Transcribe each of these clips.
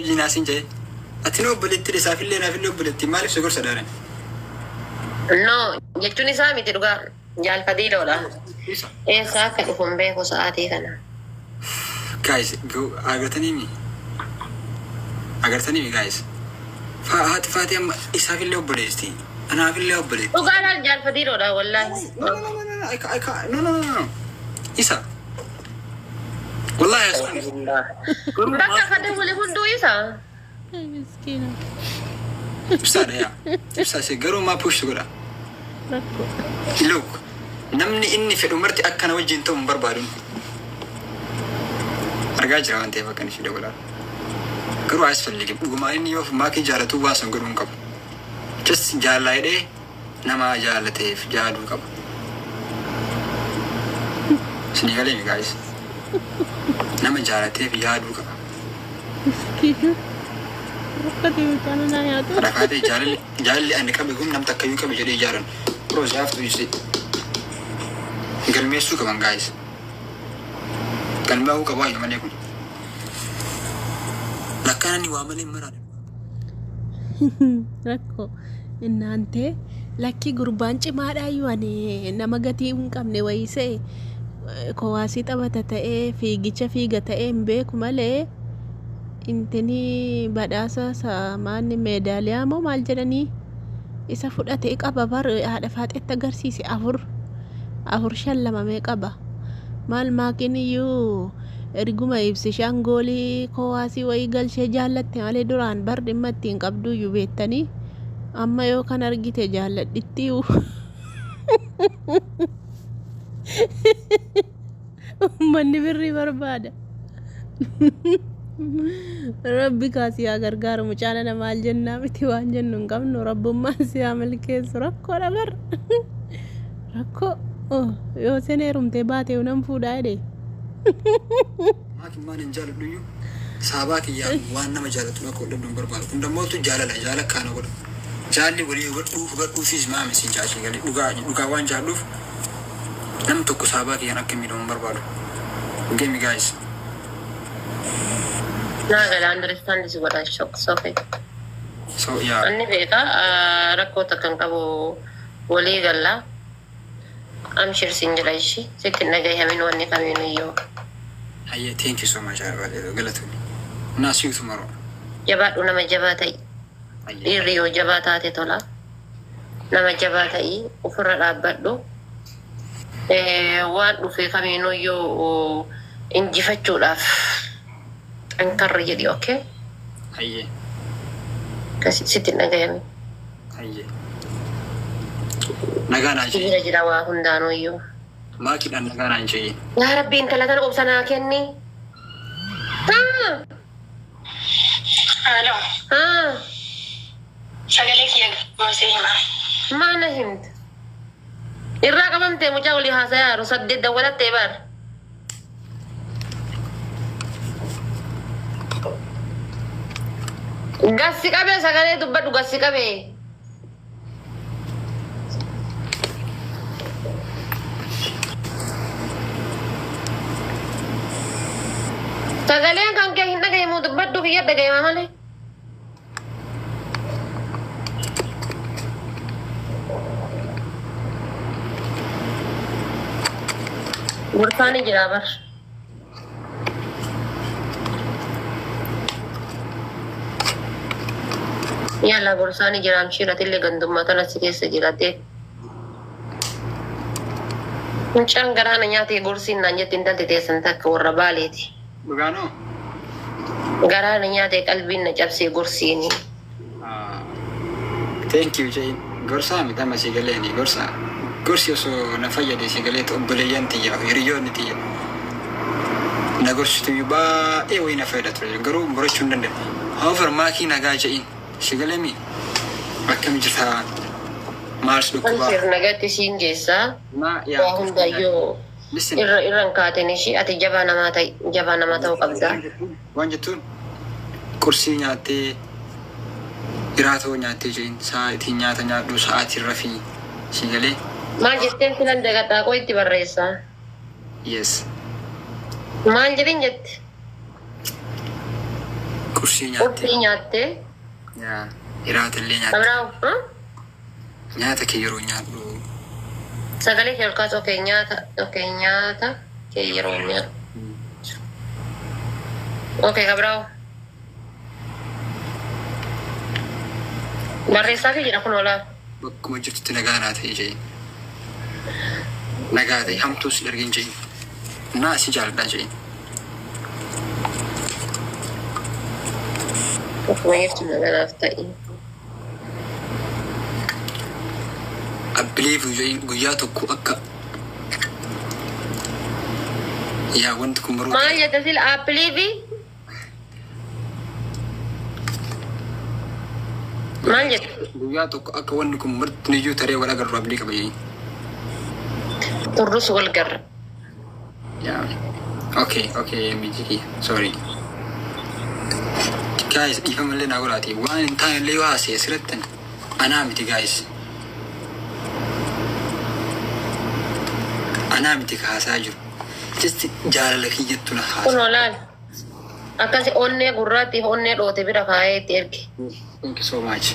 Jinaasin jee ati noo obboleetti isaaf illee naaf illee obboleetti maaliif si gorsa daaran? No, jechuun isaa miti dhugaa jaalfadiidhoodha. Eessaa akka dhufuun beeku sa'aatii kana. Guys, agartanii mi guys? Haati Faati amma isaaf illee obboleesti. Anaaf illee obboleetti. Dhugaadhaan jaalfadiidhoodha wallaahi. No. Isa. Wallahi Bakka kada wali hunduu isaa. Miskiina. ibsaadha yaa. Ibsaa garuu maa push godha. Look, namni inni fedhu marti akkana wajjin ta'u hin barbaadun. Argaa jira waan ta'eef akkan ishee dabalaa. Garuu as fallige dhugumaa inni yoo maakii jaalatu waa san godhuu hin qabu. Just jaallaa hidhee nama jaalateef jaaduu qaba. Isin galee mi guys? Nama jaalateef yaaduu qaba. Rakaatee jaalalli ani qabe kun namta akkayyuu qabe jedhee ijaaran. Roos yaaftu isee. Galmeessuu qaban guys. Galmeessuu qabu ayyuu malee kun. Lakkaanani waa malee maraadha. Rakko inaante lakki gurbaan cimaadhaayyuu ani nama gatii hin qabne wayisee kowaasii taphata ta'ee fiigicha fiiga ta'ee hin beeku malee intini badhaasa maanni meedaaliyaa moo maal jedhanii isa fudhatee qaba bar haadha faaxetti agarsiise afur shallamamee qaba maal maakin iyyuu erguma ibsishaan goolii kowaasii wayii galchee jaallatte malee duraan bar dhimma ittiin qabduu iyyuu beettanii amma yoo kan argite jaalladhittiiyu ummanni birrii barbaada. Rabbi kaasii haa gargaaru mucaala namaal jennaa miti waan jennu hin qabnu rabbummaan si haa milkeessu rakkoodha bar rakkoo yoo sen heerumtee baatee nan fuudhaa jedhe. Maatiin maan hin jaaladhu iyyuu saabaa kiyyaa waan nama jaalatu akka hodhadhu hin barbaadu. Kun dammootu jaala kaana godha. Jaalli walii hubadhuufis maame si jaashii galee dhugaa waan jaalluuf nam tokko saabaa kiyyaan akka miidhamu hin barbaadu. Okay, me guys. Nah, I understand this what I shock Sophie. So yeah. Anni beeka rakkoo takkan qabu walii galla. I'm sure sinjira ishi. Sitti nagayamin wanni kamiin iyyuu. Hayya, thank you so much. Galatuni. Naa see you tomorrow. Jabaadhu nama jabaa ta'i. Dhiirri yoo jabaa taate tola. Nama jabaa ta'i ofirra dhaabbadhu. Waan dhufee kamiinuu iyyuu injifachuudhaaf xankarra jedhi okay? Hayye. Kasi sitti nagayami. Hayye. Nagaan jira waa hundaanuu iyyuu. Maakiidhaan nagaan jee. Yaa Rabbi intala tana obsanaa kenni. Halo. Sagalee kiyya goosee hima. Maana himta? Irraa qabamtee mucaa olii haasa'aa 8 dawwalattee baar. Gassi qabee sagalee dubbadhu gassi qabee. Sagaleen kan kee hin dhagayamu dubbadhu kiyya dhagayama malee. Bursaani jira bar. Yalla bursaani jira amshiratillee gandummaa tanasi keessa jirate. Mucaan garaana nyaatee gorsiin naan jettiin talte teessan takka warra baaleeti. Dhugaanoo? Garaana nyaatee qalbiin na cabsee gorsiini. Thank you Jane. Gorsaa miti amma si galeeni gorsaa. Gorsi osoo na fayyade si galeetu obboleeyyan tiyya hiriyoonni tiyya. Na gorsitu baay'ee wayii na fayyada ture garuu murachuu hin dandeenye. However maakii nagaa je'iin si galeemi akkam jirtaa maals dhukkubaa. Ansiir nagatti siin geessaa. Waa hundayyoo irran kaateen ishii ati jabaa namaa ta'uu qabdaa. Waan jettuun qursii nyaattee iraatoo nyaattee je'iin sa'aatii nyaata nyaadhu sa'aatii rafii si galee. Maal jetteen filan dagadhaa koo itti barreessaa? Yes. Maal jedhin jette? Kursi nyaate. Kursi nyaatte. Yaa hiraata illee nyaate. Abraham, Nyaata kee yeroo nyaadhu. sagalee kee olkaas nyaata kee yeroo nyaadhu. Okay, Abraham. Barreessaa fi jedha kun olaa. Bakkuma jirtutti nagaa naa ta'e jee. Nagaa ta'e hamtuus dargin jee. Naa si jaalladha jee. Akkuma jirtu naganaaf ta'e. Abbileef guyyaa tokko akka yaa wanti kun maruu Maal jedha sila aappiliifi? Maal jedha? guyyaa tokko akka wanti kun martiniyyuu taree wal agarru abbilii qaba jee. Turrus wal garra. Yeah. Okay, Mijiki. Sorry. Guys, if I'm letting out one time, Leo has a certain anamity, guys. Anamity has a just jarlaki yet to the Kun house. olaal. Akkasi onnee gurraatti onnee dhoote bira kaayeetti erge. Thank you so much.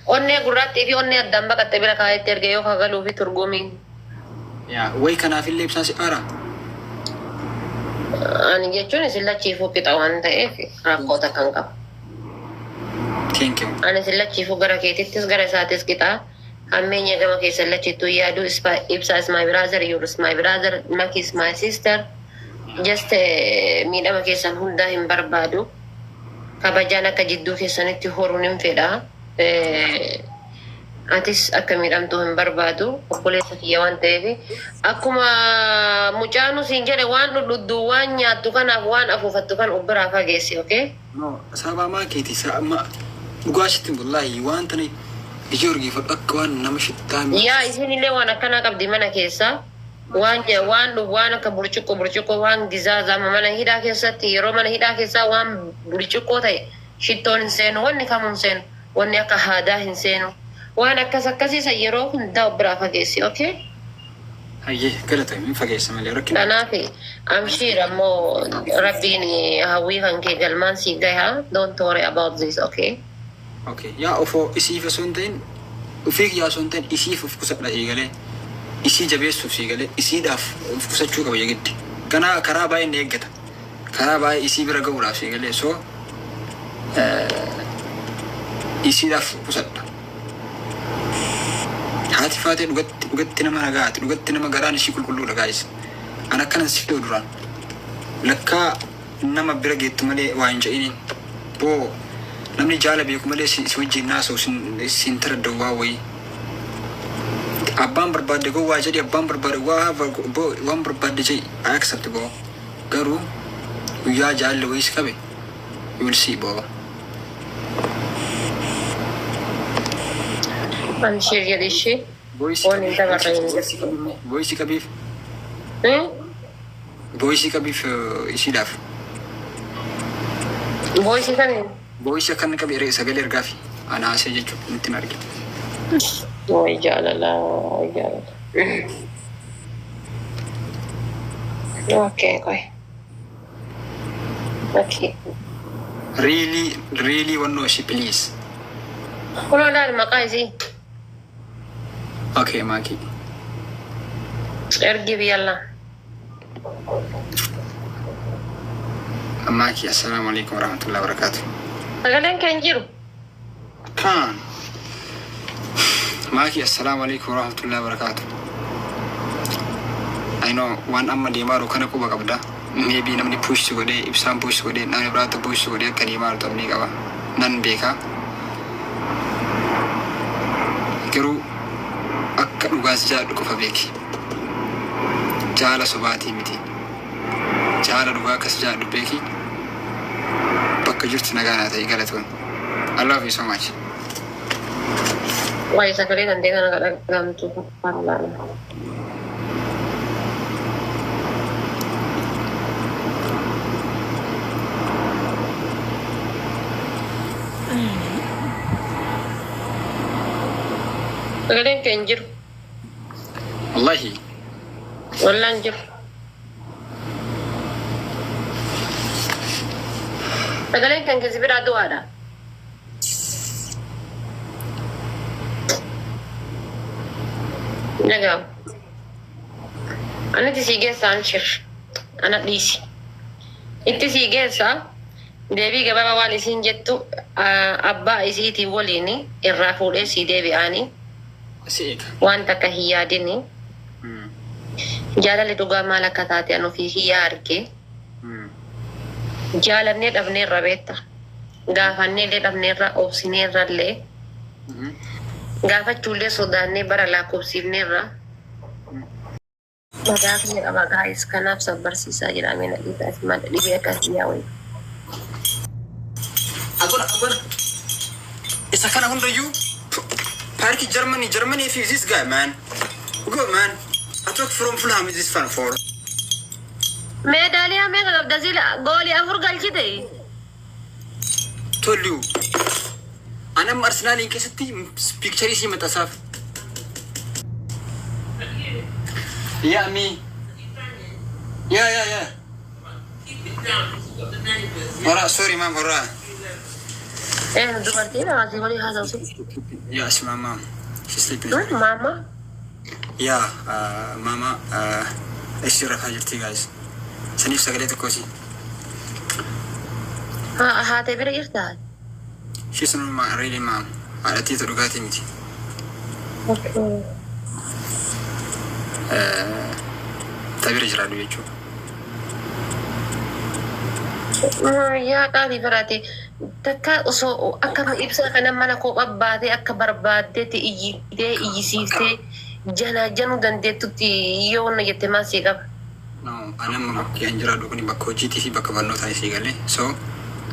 Onnee gurraattii fi onnee addaan baqatte bira kaayeetti erge yoo kagaluu fi turgumiin. Yeah, wake and I feel lips as ara. Ani jechuun isin lachiifuu qixa waan ta'eef rakkoota kan qabu. Thank you. Ani isin lachiifuu gara keetittis gara isaatis qixa. Hammeenya gama keessan lachittuu yaadu Ibsa is my brother, you is my brother, Maki is my sister. Just miidhama keessan hundaa hin barbaadu. Kabajaan akka jidduu keessanitti horuun hin fedha. Atis akka miidhamtuu hin barbaadu. Obboleessa kiyya waan ta'eef akkuma mucaanu siin jedhe waan dhudhu waan nyaattu kanaaf waan afuufattu kan ubbiraa fageessi, okay? No, sababa maakiti sama dhugaashitti wallahi waan tani Georgi fadhu akka waan nama shittaan. Yaa isinillee waan akkanaa qabdi mana keessa. Waan akka burcuqqoo waan gizaaza mana hidhaa keessatti yeroo mana hidhaa keessaa waan burcuqqoo ta'e shittoon hin seenu wanni kamuu hin seenu wanni akka haadaa hin seenu waan akkasiisa yeroo hundaa biraa fageessi, okay? Hayyee galata min fageessa malee rakkina. Kanaaf amshiir ammoo rabbiin hawwii kan kee galmaan sii gahaa. Don't worry about this, okay? Okay, yaa ofoo isiif osoo hin ta'in ofii kiyyaa osoo hin ta'in isiif of qusadha eegalee isii jabeessuuf eegalee isiidhaaf of qusachuu qaba jedhiddi. Kanaa karaa baay'ee ni eeggata. Karaa baay'ee isii bira ga'uudhaaf eegalee soo isiidhaaf qusadha. Haati faatee dhugatti nama nagaati dhugatti nama garaan ishii qulqulluudha gaayis. An akkanan si fiduu duraan lakkaa nama bira geettu malee waa hin jedhiniin boo namni jaala beeku malee si wajjin naasoo sin taradda waa wayii. Abbaan barbaadde goo waa jedhi abbaan barbaadde waan barbaadde jedhi I accept boo garuu guyyaa jaalle wayis qabe you will see boo. Amshiir jedhishi. Waan hin dabarre. Boysi qabiif ishiidhaaf. Boysi kamiin? Boysi akkan qabe sagalee ergaa fi anaasee jechuudha nutti hin arginu. Way jaalala. Okay, okay. Really want to know she please. Kuno laal maqaa isii. Okay, Maki. Ergi biyalla. Maki, assalamu alaikum warahmatullahi wabarakatuh. Sagaleen kan jiru. Kan. Maki, assalamu alaikum warahmatullahi wabarakatuh. I know one amma deemaru kana kuba qabda. Maybe namni push gode, ibsaan push gode, namni biraatu push gode akka deemaru ta'uu qaba. Nan beeka. Garuu akka dhugaas jaadhu qofa beeki. Jaala sobaatii miti. Jaala dhugaa akkas jaadhu beeki. Bakka jirtu nagaa naa ta'e galatoon. I love you so much. Way sagalee dandee kana gadhagamtu parlaana. Sagaleen kan jiru. Wallahi. Wallaan jiru. Sagaleen kan kasi biraa du'aadha. Nagaw. Ano si geessa Anshir? Anak dhiisi. Itti si geessa deebii gabaabaa waan isin jettu abbaa isiitii waliin irraa fuudhee si deebi'anii Asik. waan takka hin yaadini. Jaalalli dhugaa maal akka taate an ofii hiyyaa argee jaalannee dhabneerra beetta. Gaafanneellee dhabneerra obsineerrallee. Gaafachuullee sodaannee bara lakkoofsiifneerra. Madaafni qaba gaa'is kanaaf sabbarsiisaa jedhamee na dhiisaas maal dhibee akkasii yaa'u. Agora. Isa kana hundayyuu paarkii Germany if this guy man. Go man. I took from Fulham is this fan for. Meedaaliyaa meeqa qabda sila goolii afur galchite. Told you. Anam Arsenal in keessatti picture isii maxxansaaf. Yeah, me. Yeah. Alright, sorry, ma'am. Alright. Dubartiin haasii walii haasawsi. Yes, mama. She's sleeping. Mama. Yeah, mama. Ishii rafaa jirti, guys. Saniif sagalee tokkosi. Haatee bira jirtaa? She's not really mom. Haadhatii dhugaatii miti. Tabira jiraadhu jechuudha. Yaa qaanii biraati. Takka osoo akka ibsa kana mana kophaa baatee akka barbaaddeetti iyyisiiftee januu dandeettutti yoo wanna jette maasii qaba. No, anamma bakki an jiraadhu kun bakka hojiitii fi bakka barnootaa isii galee. So,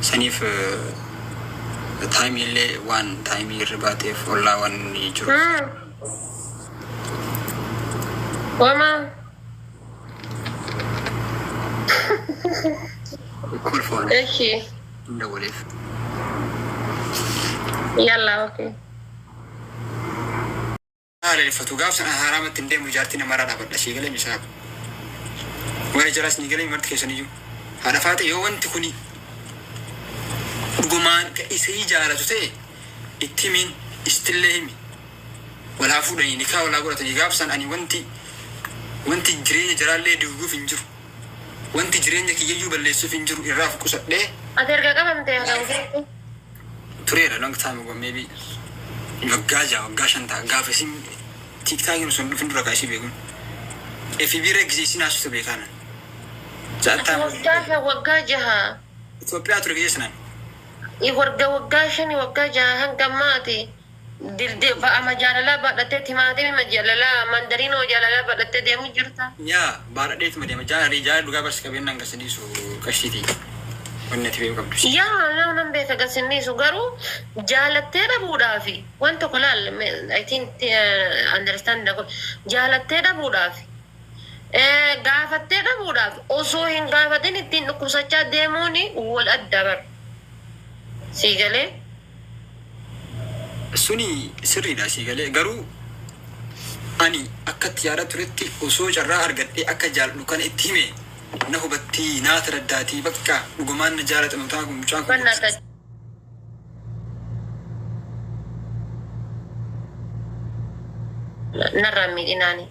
saniif taayimii illee waan taayimii irra baateef ollaa waan jiru. Wama. Cool phone. Eshi. Inda waleef. Yalla, okay. Leeffatu gaafsan haraamatti hin deemu ijaartii namarraa dhaabadha ishee galee misaa. Warra jalaas ni galee marti keessaniyyuu. Haadha faate yoo wanti kuni dhugumaan isii jaalatu ta'e itti himin istillee himi. Walaa fuudhanii nikaa walaa godhatanii gaafsan ani wanti jireenya jaraallee duuguuf hin jiru. Wanti jireenya kiyyayyuu balleessuuf hin jiru irraa fuqusadhee. Ati erga qabamtee haasawuufi? Tureera long time ago maybe. Waggaa 5 gaafa isin tiktaakiin sun dhufin dura kaashii beekun. FB reegisi isin haasuutu beekaanan. Waggaa 6. Itoophiyaa ture geessinan. Waggaa 5 waggaa 6 hanga ammaati. Dilde ba'ama jaalalaa baadhattee timaatimii ma jaalalaa mandariinoo jaalalaa baadhattee deemu jirta. Yaa baadhadheetuma deema jaalala dhugaa barsi qabeenyaan gasadiisu qashiiti. Wanni ati beeku qabdu. Yaa nan beeka gasiniisu garuu jaalattee dhabuudhaafi waan tokko laal I think understand jaalattee dhabuudhaafi gaafattee dhabuudhaaf osoo hin gaafatin ittiin dhukkubsachaa deemuun wal adda bar. Sii galee? Suni sirriidha sii galee garuu ani akkatti yaada turetti osoo carraa argadhee akka jaaladhu kana itti hime na hubatti naa taraddaatii bakka dhugumaan na jaalatamu ta'a kun mucaan kun. Narraa miidhinaani.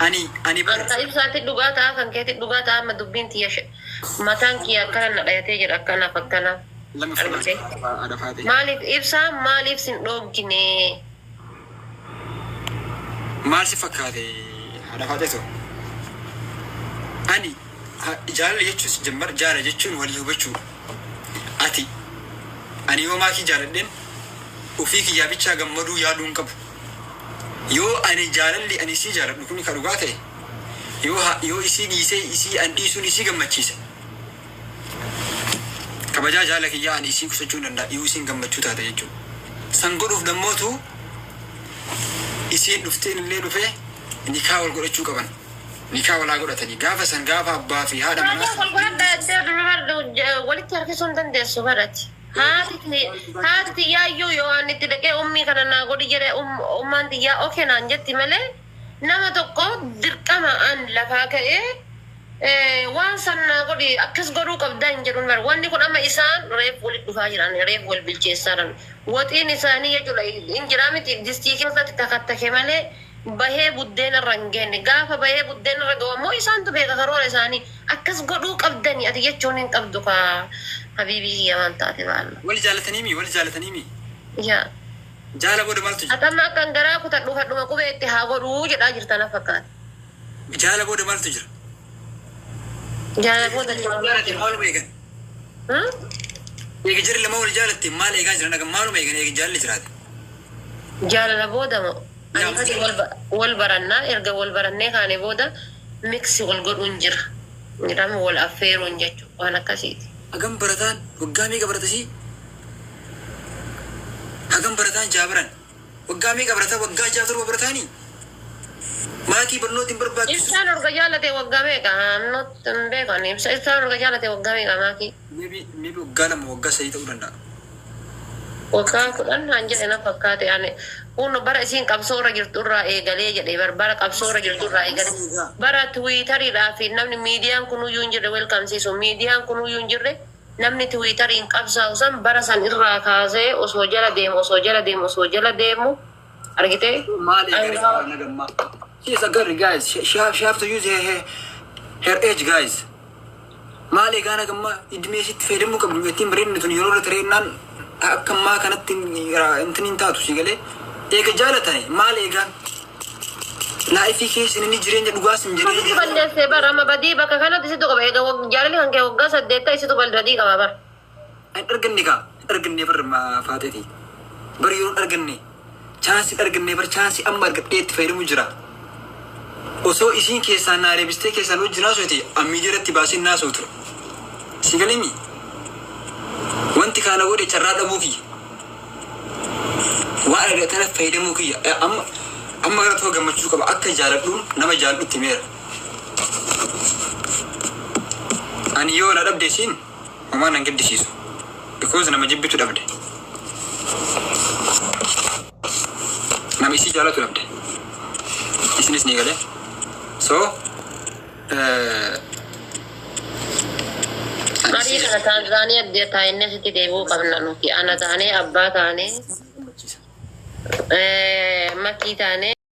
Ani Anta ibsaatti dhugaa ta'a kan keetti dhugaa ta'a amma dubbiin tiyya mataan kiyya akkana na dhayatee jira akkanaaf akkanaaf. Maaliif ibsaa maaliif sin dhoogine? Maal si fakkaate haadha faateeto? Ani jaalala jechuun jammar jaalala jechuun walii hubachuu. Ani yoo maakii jaaladheen ofii kiyyaa bichaa gammaduu yaaduu hin qabu. Yoo ani jaalalli ani isii jaaladhu kun kan dhugaa ta'e yoo isii dhiisee isii an dhiisuun isii gammachiisa. Kabajaa jaalala kiyyaa ani isii kusachuu danda'a yoo isiin gammachuu taate jechuudha. San godhuuf dammootu isiin dhufteen illee dhufee nikaa wal godhachuu qaban. Nikaa walaa godhatanii gaafa san gaafa abbaa fi haadha manaa. Walitti harkisuun dandeessu barati. Haati xiyyaayyu yoo waan itti dhaqee ummii kana naa godhi jedhee ummaan xiyyaa okee naan jetti malee nama tokko dirqama an lafaa ka'ee waan sannaa godhi akkas godhuu qabdaa hin jedhuun bara wanni kun amma isaan reef walitti dhufaa jiran reef wal bilcheessaa jiran waxiin isaanii jechuudha hin jiraa miti distii keessatti takattake malee bahee buddeena irra hin geenne gaafa bahee buddeena irra gahu ammoo isaantu beeka karoora isaanii akkas godhuu qabdani ati jechuun hin qabdu ka habiibii kiyyamaan taate baala. Wal jaalataniimi. Yaa. Jaala booda maaltu jira? Atamma akkan garaa kutadhu fadhuma qubee itti haa godhuu jedhaa jirtan fakkaata. Jaala booda maaltu jira? Jaala booda maaluma eegan? Eega jirri lama wal jaalatte maal eegaa jiran aga maaluma eegan eega jaalli jiraate? Jaalala booda moo? Ani wal barannaa erga wal barannee kaane booda miksi wal godhuun jira. Jedhama wal affeeruun jechuudha waan akkasiiti. Hagam barataan waggaa meeqa baratasii? Hagam barataan jaabaran waggaa meeqa barataa waggaa jaatorba barataanii? Maatii barnooti hin barbaachisu. Ibsaan orga jaalate waggaa meeqa? Not hin beekan ibsaan orga jaalate waggaa meeqa maatii? Maybe waggaa lama waggaa sadii ta'uu danda'a. Waggaa kudhan haan jedhe na fakkaate ani kun bara isiin qabsoorra jirturraa eegalee jedhe bara qabsoorra jirturraa eegalee bara tiwiitariidhaa fi namni miidiyaan kunuyyuu hin jirre welkamsiisu miidiyaan kunuyyuu hin jirre namni tiwiitariin qabsaa'u san bara san irraa kaasee osoo jala deemu argite. Maali nagammaa? She is a girl, guys. She have to use her age, guys. Maali gaana gamma idmee sitti fayyadamuu qabdu ittiin bareedni tun yeroo reennaan akka ammaa kanatti intiniin taatu si galee eega jaalatani maal eegaan laayifii keessa inni jireenya dhugaas hin Isitu balleessee bara amma badii bakka kanatti isitu qaba eega jaalalli kan kee waggaa 8 isitu badii qaba bara. An arganne bar faateeti bar yeroo arganne chaansi bar chaansi amma argadhee itti fayyadamu jira. Osoo isiin keessaan naa deebistee keessaan hojii naasoote ammii jiratti baasiin naasoo ture. Si galimi wanti kaana godhe carraa dhabuu kiyya. Waan argatana fayyadamuu kiyya. Amma gara too gammachuu qaba akka jaaladhuun nama jaaladhutti meera. Ani yoo na dhabde siin homaa nan gaddisiisu. Because nama jibbitu dhabde. Nama isii jaalatu dhabde. Isinis ni galee. So, Marii kana Tanzaaniyaa deetaa inni sitti deebi'uu qabna nuti ana taanee abbaa taanee makii taanee.